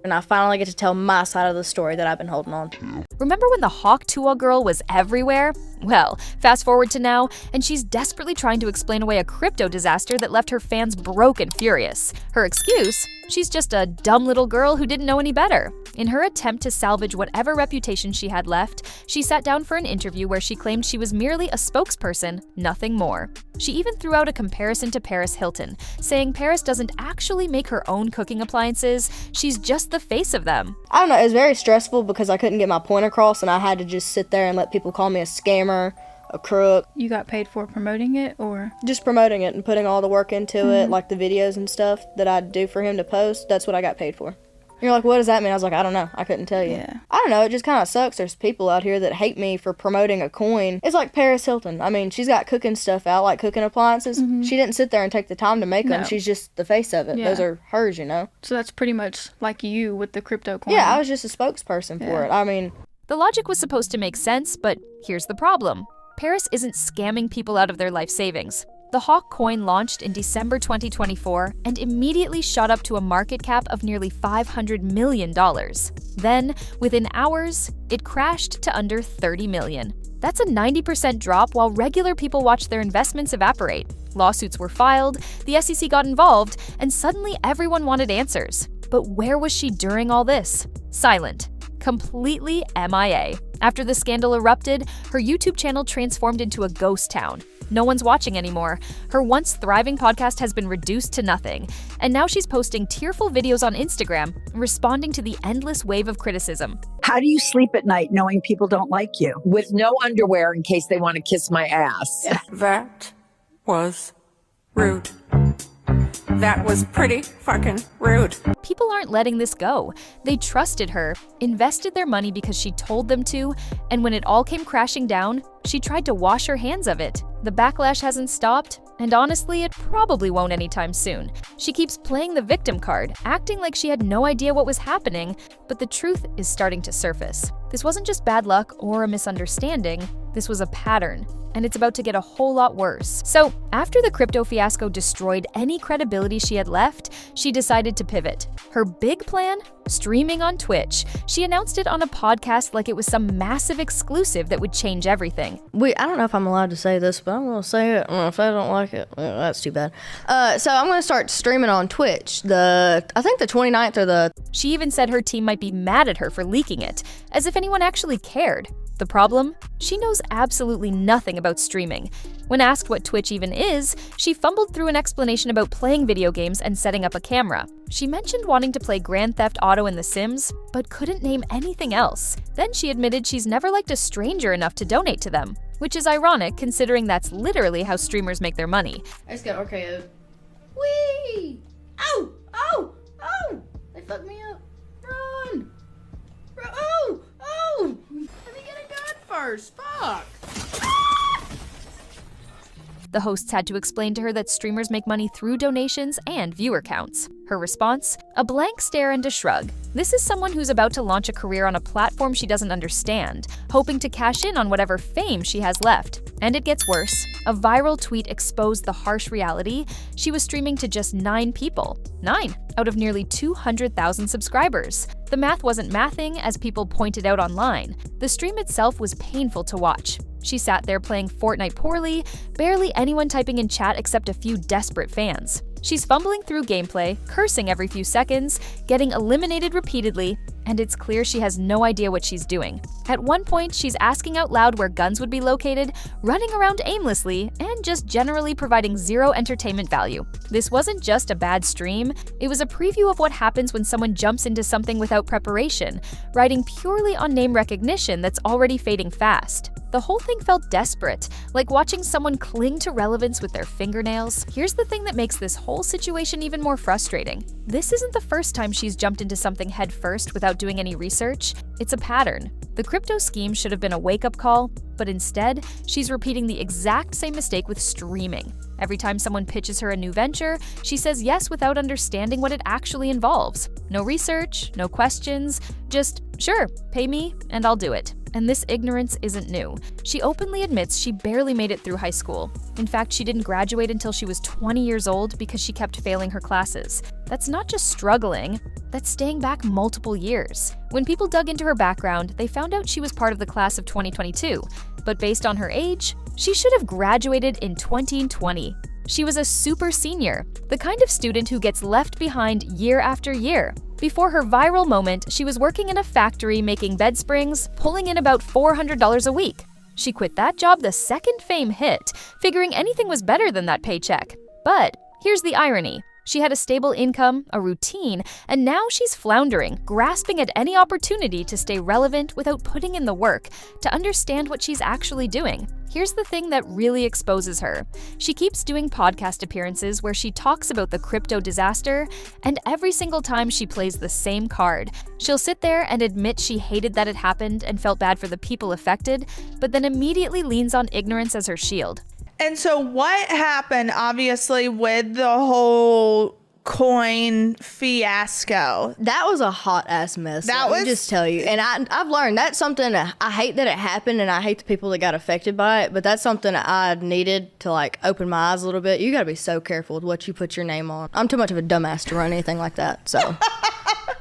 And I finally get to tell my side of the story that I've been holding on to. Remember when the Hawk Tuah girl was everywhere? Well, fast forward to now, and she's desperately trying to explain away a crypto disaster that left her fans broke and furious. Her excuse? She's just a dumb little girl who didn't know any better. In her attempt to salvage whatever reputation she had left, she sat down for an interview where she claimed she was merely a spokesperson, nothing more. She even threw out a comparison to Paris Hilton, saying Paris doesn't actually make her own cooking appliances, she's just the face of them. I don't know, it was very stressful because I couldn't get my point across and I had to just sit there and let people call me a scammer, a crook. You got paid for promoting it, or? Just promoting it and putting all the work into it, like the videos and stuff that I'd do for him to post, that's what I got paid for. You're like, what does that mean? I was like, I don't know. I couldn't tell you. Yeah. I don't know. It just kind of sucks. There's people out here that hate me for promoting a coin. It's like Paris Hilton. I mean, she's got cooking stuff out, like cooking appliances. She didn't sit there and take the time to make them. No. She's just the face of it. Yeah. Those are hers, you know? So that's pretty much like you with the crypto coin. Yeah, I was just a spokesperson for it. I mean, The logic was supposed to make sense, but here's the problem. Paris isn't scamming people out of their life savings. The Hawk coin launched in December 2024 and immediately shot up to a market cap of nearly $500 million. Then, within hours, it crashed to under $30 million. That's a 90% drop while regular people watched their investments evaporate. Lawsuits were filed, the SEC got involved, and suddenly everyone wanted answers. But where was she during all this? Silent. Completely MIA. After the scandal erupted, her YouTube channel transformed into a ghost town. No one's watching anymore. Her once thriving podcast has been reduced to nothing. And now she's posting tearful videos on Instagram, responding to the endless wave of criticism. How do you sleep at night knowing people don't like you? With no underwear in case they want to kiss my ass. That was rude. That was pretty fucking rude. People aren't letting this go. They trusted her, invested their money because she told them to, and when it all came crashing down, she tried to wash her hands of it. The backlash hasn't stopped, and honestly, it probably won't anytime soon. She keeps playing the victim card, acting like she had no idea what was happening, but the truth is starting to surface. This wasn't just bad luck or a misunderstanding, this was a pattern, and it's about to get a whole lot worse. So, after the crypto fiasco destroyed any credibility she had left, she decided to pivot. Her big plan? Streaming on Twitch. She announced it on a podcast like it was some massive exclusive that would change everything. I don't know if I'm allowed to say this, but I'm going to say it. If I don't like it, well, that's too bad. So I'm going to start streaming on Twitch. I think the 29th or the... She even said her team might be mad at her for leaking it, as if anyone actually cared. The problem? She knows absolutely nothing about streaming. When asked what Twitch even is, she fumbled through an explanation about playing video games and setting up a camera. She mentioned wanting to play Grand Theft Auto and The Sims, but couldn't name anything else. Then she admitted she's never liked a stranger enough to donate to them, which is ironic considering that's literally how streamers make their money. I just got RKO'd. Whee! Oh! Oh! Oh! They fucked me up. Run! Oh! Oh! Let me get a gun first. Fuck. The hosts had to explain to her that streamers make money through donations and viewer counts. Her response? A blank stare and a shrug. This is someone who's about to launch a career on a platform she doesn't understand, hoping to cash in on whatever fame she has left. And it gets worse. A viral tweet exposed the harsh reality. She was streaming to just 9 people. 9 out of nearly 200,000 subscribers. The math wasn't mathing, as people pointed out online. The stream itself was painful to watch. She sat there playing Fortnite poorly, barely anyone typing in chat except a few desperate fans. She's fumbling through gameplay, cursing every few seconds, getting eliminated repeatedly, and it's clear she has no idea what she's doing. At one point, she's asking out loud where guns would be located, running around aimlessly, and just generally providing zero entertainment value. This wasn't just a bad stream, it was a preview of what happens when someone jumps into something without preparation, riding purely on name recognition that's already fading fast. The whole thing felt desperate, like watching someone cling to relevance with their fingernails. Here's the thing that makes this whole situation even more frustrating. This isn't the first time she's jumped into something headfirst without doing any research. It's a pattern. The crypto scheme should have been a wake-up call, but instead, she's repeating the exact same mistake with streaming. Every time someone pitches her a new venture, she says yes without understanding what it actually involves. No research, no questions, just, sure, pay me and I'll do it. And this ignorance isn't new. She openly admits she barely made it through high school. In fact, she didn't graduate until she was 20 years old because she kept failing her classes. That's not just struggling, that's staying back multiple years. When people dug into her background, they found out she was part of the class of 2022. But based on her age, she should have graduated in 2020. She was a super senior, the kind of student who gets left behind year after year. Before her viral moment, she was working in a factory making bed springs, pulling in about $400 a week. She quit that job the second Fame hit, figuring anything was better than that paycheck. But here's the irony. She had a stable income, a routine, and now she's floundering, grasping at any opportunity to stay relevant without putting in the work to understand what she's actually doing. Here's the thing that really exposes her. She keeps doing podcast appearances where she talks about the crypto disaster, and every single time she plays the same card. She'll sit there and admit she hated that it happened and felt bad for the people affected, but then immediately leans on ignorance as her shield. And so what happened, obviously, with the whole coin fiasco? That was a hot ass mess. Let me just tell you. And I've learned that's something I hate that it happened, and I hate the people that got affected by it, but that's something I needed to like open my eyes a little bit. You got to be so careful with what you put your name on. I'm too much of a dumbass to run anything like that. So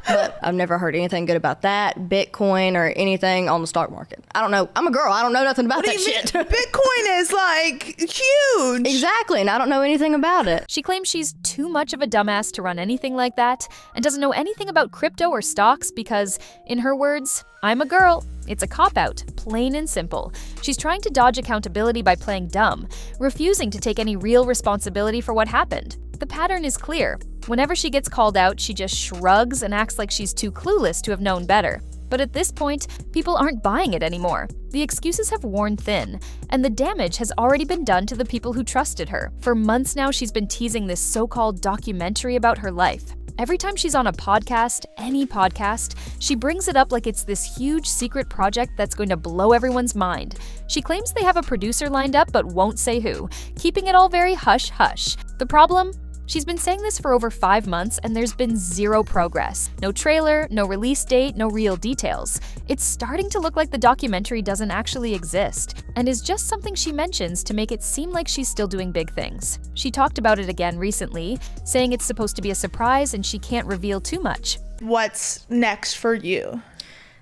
but I've never heard anything good about that, Bitcoin, or anything on the stock market. I don't know. I'm a girl. I don't know nothing about that shit. Bitcoin is like huge. Exactly, and I don't know anything about it. She claims she's too much of a dumbass to run anything like that and doesn't know anything about crypto or stocks because, in her words, I'm a girl. It's a cop-out, plain and simple. She's trying to dodge accountability by playing dumb, refusing to take any real responsibility for what happened. The pattern is clear. Whenever she gets called out, she just shrugs and acts like she's too clueless to have known better. But at this point, people aren't buying it anymore. The excuses have worn thin, and the damage has already been done to the people who trusted her. For months now, she's been teasing this so-called documentary about her life. Every time she's on a podcast, any podcast, she brings it up like it's this huge secret project that's going to blow everyone's mind. She claims they have a producer lined up but won't say who, keeping it all very hush-hush. The problem? She's been saying this for over 5 months and there's been zero progress. No trailer, no release date, no real details. It's starting to look like the documentary doesn't actually exist and is just something she mentions to make it seem like she's still doing big things. She talked about it again recently, saying it's supposed to be a surprise and she can't reveal too much. What's next for you?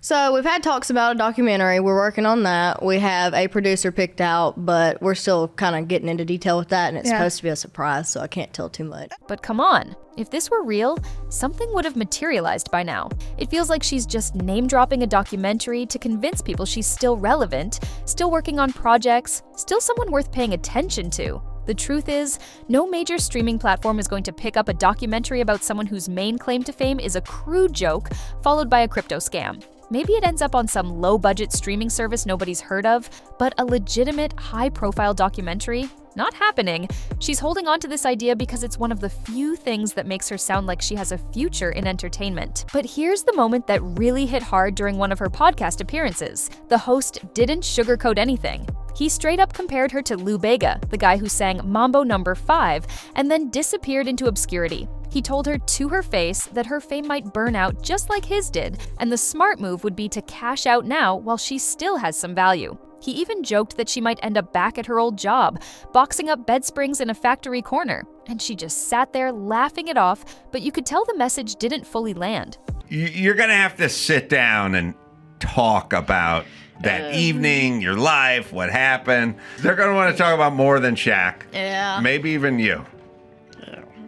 So we've had talks about a documentary. We're working on that. We have a producer picked out, but we're still kind of getting into detail with that, and it's supposed to be a surprise, so I can't tell too much. But come on, if this were real, something would have materialized by now. It feels like she's just name-dropping a documentary to convince people she's still relevant, still working on projects, still someone worth paying attention to. The truth is, no major streaming platform is going to pick up a documentary about someone whose main claim to fame is a crude joke followed by a crypto scam. Maybe it ends up on some low-budget streaming service nobody's heard of, but a legitimate, high-profile documentary? Not happening. She's holding on to this idea because it's one of the few things that makes her sound like she has a future in entertainment. But here's the moment that really hit hard during one of her podcast appearances. The host didn't sugarcoat anything. He straight up compared her to Lou Bega, the guy who sang Mambo No. 5 and then disappeared into obscurity. He told her to her face that her fame might burn out just like his did, and the smart move would be to cash out now while she still has some value. He even joked that she might end up back at her old job, boxing up bed springs in a factory corner. And she just sat there laughing it off, but you could tell the message didn't fully land. You're going to have to sit down and talk about that evening, your life, what happened. They're going to want to talk about more than Shaq. Yeah. Maybe even you.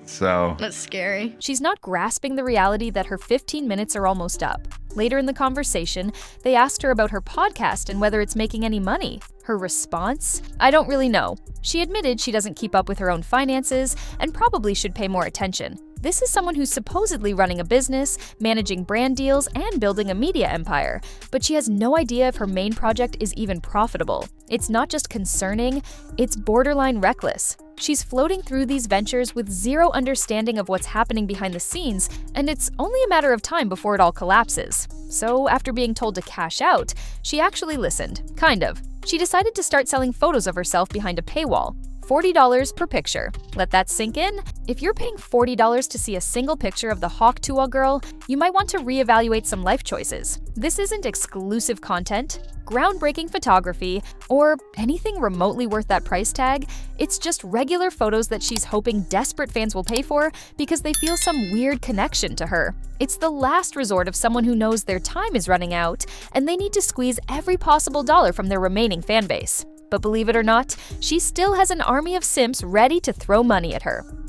So that's scary. She's not grasping the reality that her 15 minutes are almost up. Later in the conversation, they asked her about her podcast and whether it's making any money. Her response? I don't really know. She admitted she doesn't keep up with her own finances and probably should pay more attention. This is someone who's supposedly running a business, managing brand deals, and building a media empire, but she has no idea if her main project is even profitable. It's not just concerning, it's borderline reckless. She's floating through these ventures with zero understanding of what's happening behind the scenes, and it's only a matter of time before it all collapses. So after being told to cash out, she actually listened. Kind of. She decided to start selling photos of herself behind a paywall. $40 per picture. Let that sink in. If you're paying $40 to see a single picture of the Hawk Tuah girl, you might want to reevaluate some life choices. This isn't exclusive content, groundbreaking photography, or anything remotely worth that price tag. It's just regular photos that she's hoping desperate fans will pay for because they feel some weird connection to her. It's the last resort of someone who knows their time is running out and they need to squeeze every possible dollar from their remaining fan base. But believe it or not, she still has an army of simps ready to throw money at her.